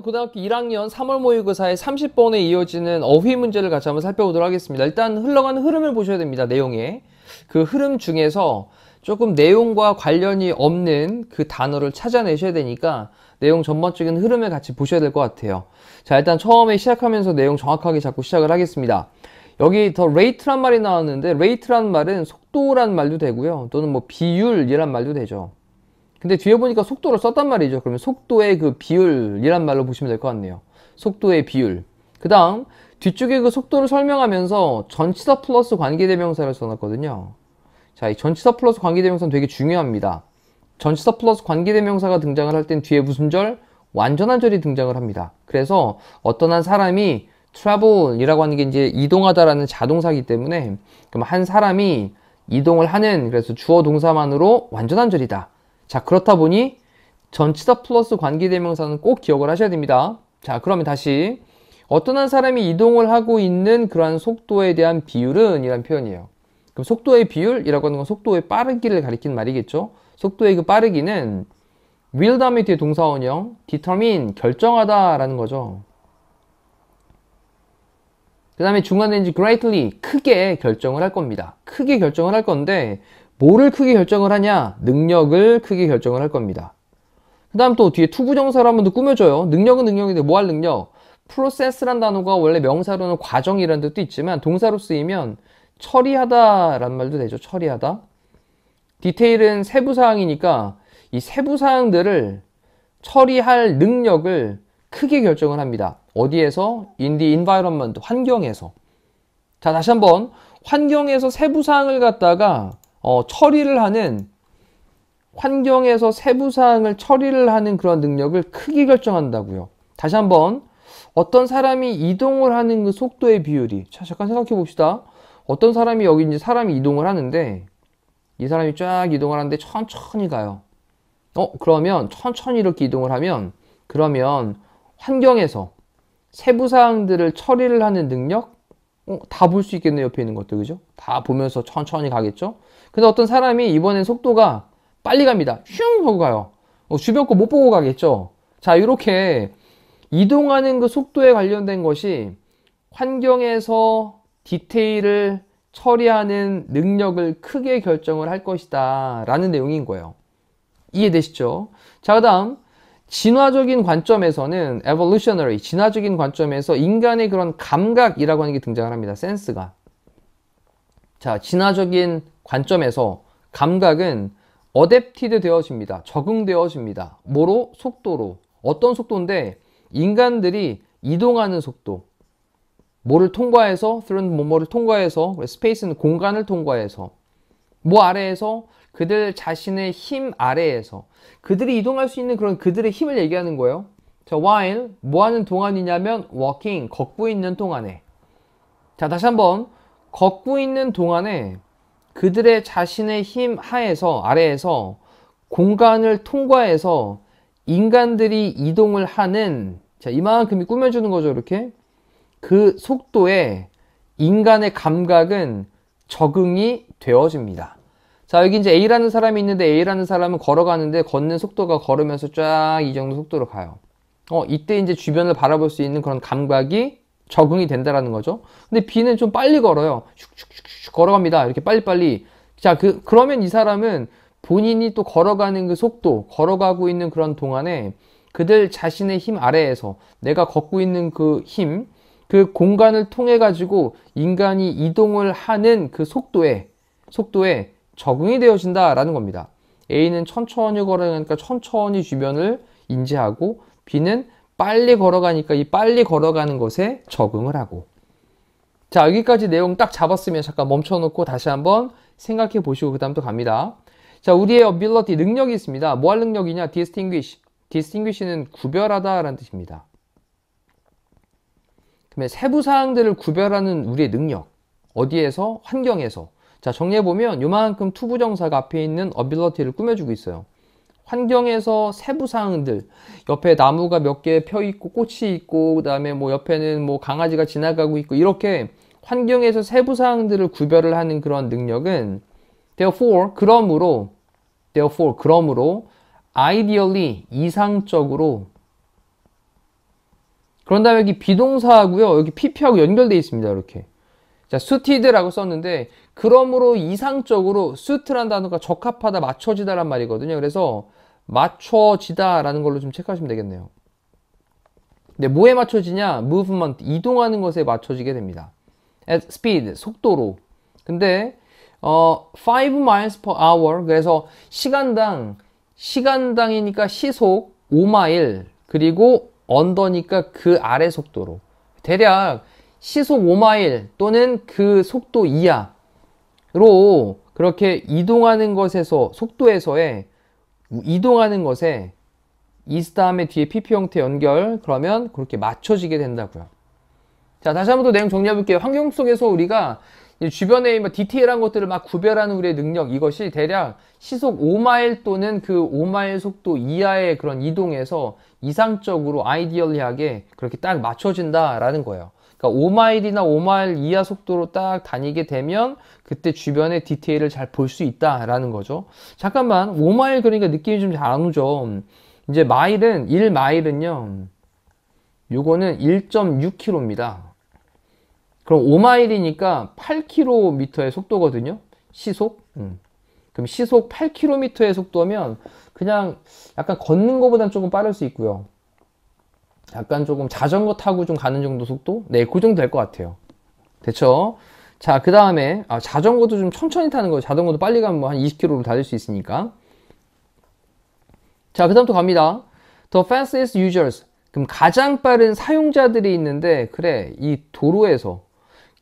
고등학교 1학년 3월 모의고사의 30번에 이어지는 어휘 문제를 같이 한번 살펴보도록 하겠습니다. 일단 흘러가는 흐름을 보셔야 됩니다. 내용에. 그 흐름 중에서 조금 내용과 관련이 없는 그 단어를 찾아내셔야 되니까 내용 전반적인 흐름을 같이 보셔야 될 것 같아요. 자, 일단 처음에 시작하면서 내용 정확하게 잡고 시작을 하겠습니다. 여기 더 레이트란 말이 나왔는데 레이트란 말은 속도란 말도 되고요. 또는 뭐 비율이란 말도 되죠. 근데 뒤에 보니까 속도를 썼단 말이죠. 그러면 속도의 그 비율이란 말로 보시면 될 것 같네요. 속도의 비율. 그 다음 뒤쪽에 그 속도를 설명하면서 전치사 플러스 관계대명사를 써놨거든요. 자, 이 전치사 플러스 관계대명사는 되게 중요합니다. 전치사 플러스 관계대명사가 등장을 할 땐 뒤에 무슨 절? 완전한 절이 등장을 합니다. 그래서 어떤 한 사람이 travel이라고 하는 게 이제 이동하다라는 자동사이기 때문에 그럼 한 사람이 이동을 하는, 그래서 주어 동사만으로 완전한 절이다. 자, 그렇다 보니 전치사 플러스 관계대명사는 꼭 기억을 하셔야 됩니다. 자, 그러면 다시 어떤 한 사람이 이동을 하고 있는 그러한 속도에 대한 비율은 이란 표현이에요. 그럼 속도의 비율이라고 하는 건 속도의 빠르기를 가리키는 말이겠죠. 속도의 그 빠르기는 will 다음에 뒤에 동사원형 determine 결정하다 라는 거죠. 그 다음에 중간에 이제 greatly 크게 결정을 할 겁니다. 크게 결정을 할 건데 뭐를 크게 결정을 하냐? 능력을 크게 결정을 할 겁니다. 그 다음 또 뒤에 투부정사를 한 번 더 꾸며줘요. 능력은 능력인데 뭐 할 능력? process란 단어가 원래 명사로는 과정이라는 뜻도 있지만 동사로 쓰이면 처리하다 라는 말도 되죠. 처리하다. 디테일은 세부사항이니까 이 세부사항들을 처리할 능력을 크게 결정을 합니다. 어디에서? In the environment, 환경에서. 자, 다시 한번 환경에서 세부사항을 갖다가 처리를 하는, 환경에서 세부사항을 처리를 하는 그런 능력을 크게 결정한다고요. 다시 한번 어떤 사람이 이동을 하는 그 속도의 비율이, 자, 잠깐 생각해 봅시다. 어떤 사람이 여기 이제 사람이 이동을 하는데 이 사람이 쫙 이동을 하는데 천천히 가요. 그러면 천천히 이렇게 이동을 하면 그러면 환경에서 세부사항들을 처리를 하는 능력? 다 볼 수 있겠네요. 옆에 있는 것들, 그죠? 다 보면서 천천히 가겠죠? 근데 어떤 사람이 이번엔 속도가 빨리 갑니다. 슝 하고 가요. 주변 거 못 보고 가겠죠? 자, 이렇게 이동하는 그 속도에 관련된 것이 환경에서 디테일을 처리하는 능력을 크게 결정을 할 것이다 라는 내용인 거예요. 이해되시죠? 자, 그 다음 진화적인 관점에서는 evolutionary, 진화적인 관점에서 인간의 그런 감각이라고 하는 게 등장을 합니다. 센스가. 자, 진화적인 관점에서 감각은 adapted 되어집니다. 적응되어집니다. 뭐로? 속도로. 어떤 속도인데 인간들이 이동하는 속도. 뭐를 통과해서? through 뭐를 통과해서, 스페이스는 공간을 통과해서, 뭐 아래에서? 그들 자신의 힘 아래에서 그들이 이동할 수 있는 그런 그들의 힘을 얘기하는 거예요. 자, while 뭐 하는 동안이냐면 walking, 걷고 있는 동안에. 자, 다시 한번 걷고 있는 동안에 그들의 자신의 힘 하에서, 아래에서 공간을 통과해서 인간들이 이동을 하는, 자, 이만큼이 꾸며주는 거죠. 이렇게 그 속도에 인간의 감각은 적응이 되어집니다. 자, 여기 이제 A라는 사람이 있는데 A라는 사람은 걸어가는데 걷는 속도가 걸으면서 쫙 이 정도 속도로 가요. 이때 이제 주변을 바라볼 수 있는 그런 감각이 적응이 된다라는 거죠. 근데 B는 좀 빨리 걸어요. 슉슉슉슉 걸어갑니다. 이렇게 빨리빨리. 자, 그러면 이 사람은 본인이 또 걸어가는 그 속도, 걸어가고 있는 그런 동안에 그들 자신의 힘 아래에서 내가 걷고 있는 그 힘, 그 공간을 통해 가지고 인간이 이동을 하는 그 속도에 적응이 되어진다라는 겁니다. A는 천천히 걸어가니까 천천히 주변을 인지하고 B는 빨리 걸어가니까 이 빨리 걸어가는 것에 적응을 하고. 자, 여기까지 내용 딱 잡았으면 잠깐 멈춰놓고 다시 한번 생각해 보시고 그 다음 또 갑니다. 자, 우리의 ability, 능력이 있습니다. 뭐 할 능력이냐? distinguish. distinguish는 구별하다 라는 뜻입니다. 그러면 세부사항들을 구별하는 우리의 능력. 어디에서? 환경에서. 자, 정리해보면 요만큼 투부정사가 앞에 있는 ability를 꾸며주고 있어요. 환경에서 세부사항들, 옆에 나무가 몇 개 펴있고 꽃이 있고 그 다음에 뭐 옆에는 뭐 강아지가 지나가고 있고 이렇게 환경에서 세부사항들을 구별을 하는 그런 능력은 therefore 그러므로 ideally 이상적으로 그런 다음에 여기 비동사하고요. 여기 pp하고 연결되어 있습니다. 이렇게. 자, suited라고 썼는데 그러므로 이상적으로 suit란 단어가 적합하다, 맞춰지다란 말이거든요. 그래서 맞춰지다라는 걸로 좀 체크하시면 되겠네요. 근데 뭐에 맞춰지냐? movement, 이동하는 것에 맞춰지게 됩니다. at speed, 속도로. 근데 5 miles per hour, 그래서 시간당이니까 시속 5마일, 그리고 언더니까 그 아래 속도로. 대략 시속 5마일 또는 그 속도 이하로 그렇게 이동하는 것에서, 속도에서의 이동하는 것에 is 다음에 뒤에 pp 형태 연결, 그러면 그렇게 맞춰지게 된다고요. 자, 다시 한번 더 내용 정리해 볼게요. 환경 속에서 우리가 주변에 디테일한 것들을 막 구별하는 우리의 능력, 이것이 대략 시속 5마일 또는 그 5마일 속도 이하의 그런 이동에서 이상적으로 아이디얼리하게 그렇게 딱 맞춰진다라는 거예요. 그러니까 5마일이나 5마일 이하 속도로 딱 다니게 되면 그때 주변의 디테일을 잘 볼 수 있다라는 거죠. 잠깐만, 5마일 그러니까 느낌이 좀 잘 안 오죠. 이제 마일은, 1마일은요, 요거는 1.6km입니다. 그럼 5마일이니까 8km의 속도거든요. 시속. 그럼 시속 8km의 속도면 그냥 약간 걷는 것보단 조금 빠를 수 있고요. 약간 조금 자전거 타고 좀 가는 정도 속도? 네, 그 정도 될 것 같아요. 됐죠? 자, 그 다음에 자전거도 좀 천천히 타는 거예요. 자전거도 빨리 가면 뭐 한 20km로 달릴 수 있으니까. 자, 그 다음 또 갑니다. The fastest users. 그럼 가장 빠른 사용자들이 있는데, 그래, 이 도로에서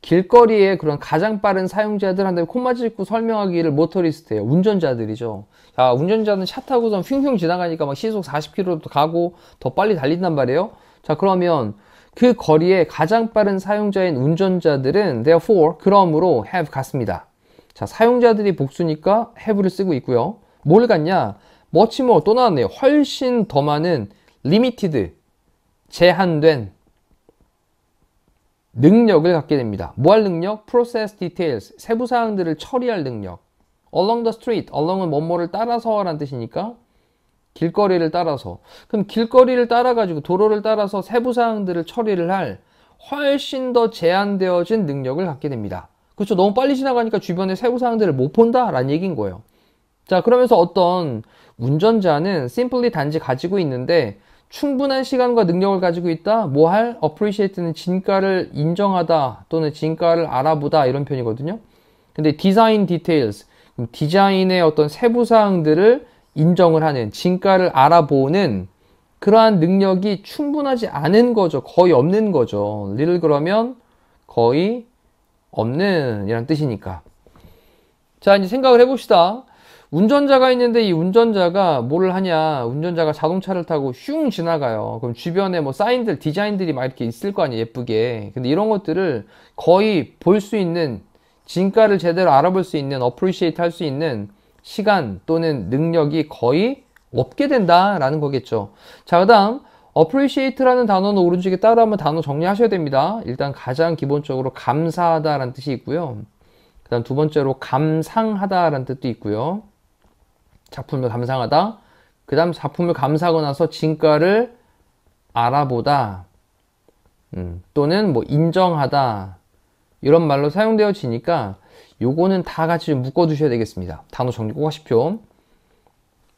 길거리에 그런 가장 빠른 사용자들한테 콤마 찍고 설명하기를 모터리스트예요. 운전자들이죠. 자, 운전자는 차 타고선 흉흉 지나가니까 막 시속 40km도 가고 더 빨리 달린단 말이에요. 자, 그러면 그 거리에 가장 빠른 사용자인 운전자들은 therefore, 그러므로 have 같습니다. 자, 사용자들이 복수니까 have를 쓰고 있고요. 뭘 갖냐? much more, 또 나왔네요. 훨씬 더 많은 limited, 제한된 능력을 갖게 됩니다. 뭐 할 능력? process details, 세부 사항들을 처리할 능력. along the street, along은 뭐뭐를 따라서 라는 뜻이니까 길거리를 따라서. 그럼 길거리를 따라가지고 도로를 따라서 세부 사항들을 처리를 할 훨씬 더 제한되어진 능력을 갖게 됩니다. 그렇죠? 너무 빨리 지나가니까 주변의 세부 사항들을 못 본다 라는 얘기인 거예요. 자, 그러면서 어떤 운전자는 simply 단지 가지고 있는데 충분한 시간과 능력을 가지고 있다. 뭐 할? appreciate는 진가를 인정하다 또는 진가를 알아보다 이런 표현이거든요. 근데 design details, 디자인의 어떤 세부 사항들을 인정을 하는, 진가를 알아보는 그러한 능력이 충분하지 않은 거죠. 거의 없는 거죠. little 그러면 거의 없는 이란 뜻이니까. 자, 이제 생각을 해봅시다. 운전자가 있는데 이 운전자가 뭐를 하냐? 운전자가 자동차를 타고 슝 지나가요. 그럼 주변에 뭐 사인들, 디자인들이 막 이렇게 있을 거 아니에요, 예쁘게. 근데 이런 것들을 거의 볼 수 있는, 진가를 제대로 알아볼 수 있는, appreciate 할 수 있는 시간 또는 능력이 거의 없게 된다라는 거겠죠. 자, 그 다음 appreciate라는 단어는 오른쪽에 따로 한번 단어 정리하셔야 됩니다. 일단 가장 기본적으로 감사하다라는 뜻이 있고요. 그 다음 두 번째로 감상하다라는 뜻도 있고요. 작품을 감상하다. 그 다음 작품을 감상하고 나서 진가를 알아보다. 또는 뭐 인정하다. 이런 말로 사용되어지니까 요거는 다 같이 좀 묶어두셔야 되겠습니다. 단어 정리 꼭 하십시오.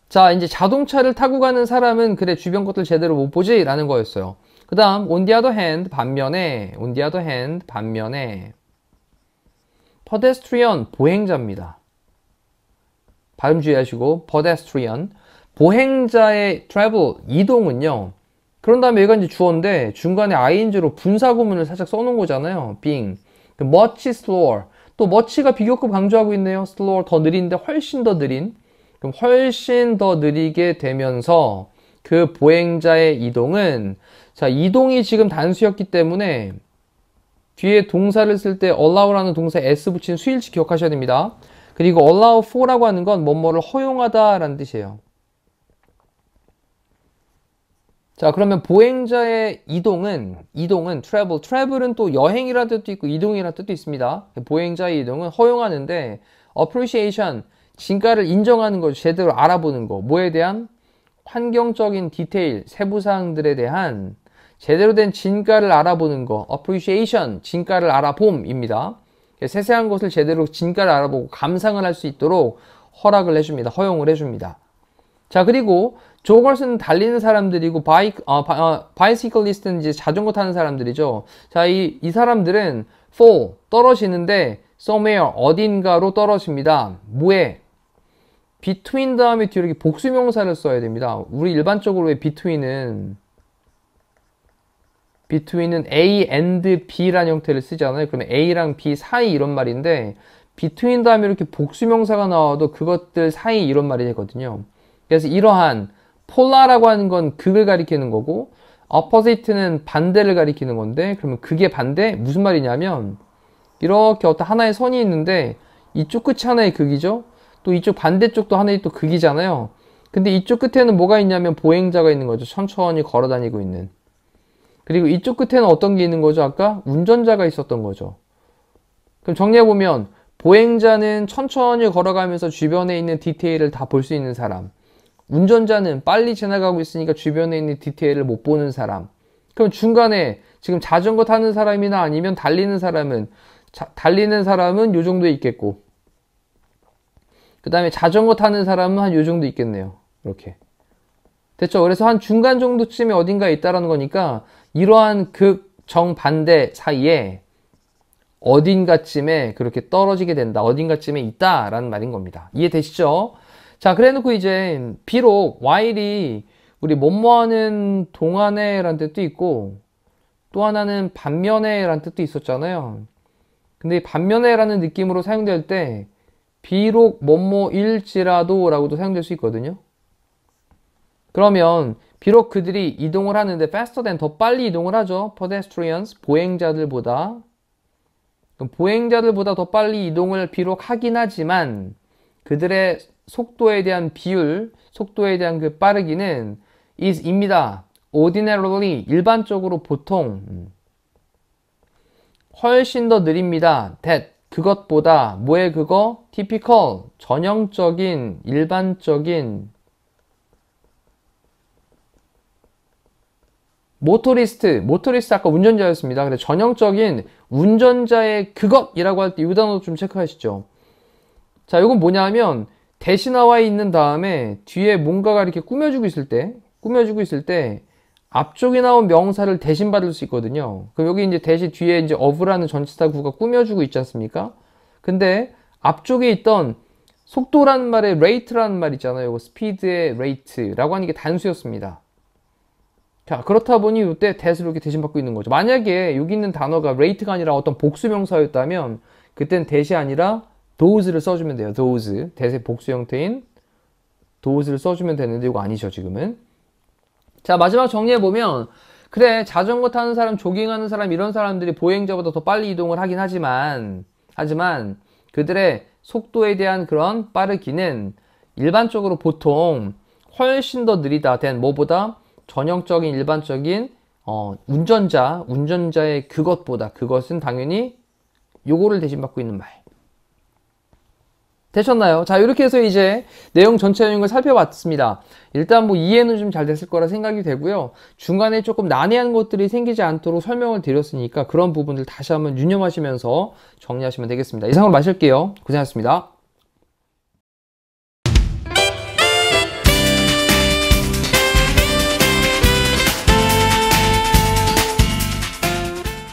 자, 이제 자동차를 타고 가는 사람은 그래 주변 것들 제대로 못 보지? 라는 거였어요. 그 다음 on the other hand, 반면에 pedestrian, 보행자입니다. 발음 주의하시고 pedestrian, 보행자의 travel, 이동은요. 그런 다음에 얘가 이제 주어인데 중간에 ing로 분사 구문을 살짝 써놓은 거잖아요. being, much slower, 또 much가 비교급 강조하고 있네요. slower, 더 느린데 훨씬 더 느린. 그럼 훨씬 더 느리게 되면서 그 보행자의 이동은, 자, 이동이 지금 단수였기 때문에 뒤에 동사를 쓸 때 allow라는 동사에 s 붙인 수일치 기억하셔야 됩니다. 그리고 allow for라고 하는 건 뭐뭐를 허용하다 라는 뜻이에요. 자, 그러면 보행자의 이동은 travel은 또 여행이라는 뜻도 있고 이동이라는 뜻도 있습니다. 보행자의 이동은 허용하는데 appreciation, 진가를 인정하는 거, 제대로 알아보는 거, 뭐에 대한 환경적인 디테일, 세부사항들에 대한 제대로 된 진가를 알아보는 거, appreciation, 진가를 알아봄입니다. 세세한 것을 제대로 진가를 알아보고 감상을 할 수 있도록 허락을 해줍니다. 허용을 해줍니다. 자, 그리고 조거스는 달리는 사람들이고 바이시클리스트는 이제 자전거 타는 사람들이죠. 자, 이 사람들은 fall, 떨어지는데 somewhere, 어딘가로 떨어집니다. 뭐에? between 다음에 뒤에 이렇게 복수명사를 써야 됩니다. 우리 일반적으로 왜 between은 A and B라는 형태를 쓰잖아요. 그러면 A랑 B 사이 이런 말인데 between 다음에 이렇게 복수명사가 나와도 그것들 사이 이런 말이 되거든요. 그래서 이러한 폴라라고 하는 건 극을 가리키는 거고 opposite는 반대를 가리키는 건데 그러면 극의 반대 무슨 말이냐면 이렇게 어떤 하나의 선이 있는데 이쪽 끝이 하나의 극이죠. 또 이쪽 반대쪽도 하나의 또 극이잖아요. 근데 이쪽 끝에는 뭐가 있냐면 보행자가 있는 거죠. 천천히 걸어 다니고 있는. 그리고 이쪽 끝에는 어떤 게 있는 거죠? 아까 운전자가 있었던 거죠. 그럼 정리해보면 보행자는 천천히 걸어가면서 주변에 있는 디테일을 다 볼 수 있는 사람. 운전자는 빨리 지나가고 있으니까 주변에 있는 디테일을 못 보는 사람. 그럼 중간에 지금 자전거 타는 사람이나 아니면 달리는 사람은 요 정도에 있겠고 그 다음에 자전거 타는 사람은 한 요 정도 있겠네요. 이렇게. 됐죠? 그래서 한 중간 정도쯤에 어딘가에 있다라는 거니까 이러한 극 정반대 사이에 어딘가쯤에 그렇게 떨어지게 된다. 어딘가쯤에 있다라는 말인 겁니다. 이해되시죠? 자, 그래 놓고 이제 비록 while이 우리 뭐뭐하는 동안에 라는 뜻도 있고 또 하나는 반면에 라는 뜻도 있었잖아요. 근데 이 반면에 라는 느낌으로 사용될 때 비록 뭐뭐일지라도 라고도 사용될 수 있거든요. 그러면 비록 그들이 이동을 하는데 faster than 더 빨리 이동을 하죠. pedestrians 보행자들보다. 그럼 보행자들보다 더 빨리 이동을 비록 하긴 하지만 그들의 속도에 대한 비율, 속도에 대한 그 빠르기는 is입니다. ordinarily 일반적으로 보통 훨씬 더 느립니다. that 그것보다 뭐의 그거? typical 전형적인 일반적인 모토리스트 아까 운전자였습니다. 그래서 전형적인 운전자의 그것이라고 할 때 이 단어 좀 체크하시죠. 자, 이건 뭐냐면 대신어와 있는 다음에 뒤에 뭔가가 이렇게 꾸며주고 있을 때 앞쪽에 나온 명사를 대신 받을 수 있거든요. 그럼 여기 이제 대신 뒤에 이제 of라는 전치사 구가 꾸며주고 있지 않습니까? 근데 앞쪽에 있던 속도라는 말에 rate라는 말 있잖아요. 스피드의 rate라고 하는 게 단수였습니다. 자, 그렇다 보니 이때 that을 이렇게 대신 받고 있는 거죠. 만약에 여기 있는 단어가 rate가 아니라 어떤 복수명사였다면 그땐 that이 아니라 those를 써주면 돼요. those. that의 복수 형태인 those를 써주면 되는데 이거 아니죠, 지금은. 자, 마지막 정리해보면 그래, 자전거 타는 사람, 조깅하는 사람 이런 사람들이 보행자보다 더 빨리 이동을 하긴 하지만 그들의 속도에 대한 그런 빠르기는 일반적으로 보통 훨씬 더 느리다 된 뭐보다 전형적인 일반적인 운전자의 그것은 당연히 요거를 대신 받고 있는 말. 되셨나요? 자, 이렇게 해서 이제 내용 전체 내용을 살펴봤습니다. 일단 뭐 이해는 좀 잘 됐을 거라 생각이 되고요. 중간에 조금 난해한 것들이 생기지 않도록 설명을 드렸으니까 그런 부분들 다시 한번 유념하시면서 정리하시면 되겠습니다. 이상으로 마실게요. 고생하셨습니다.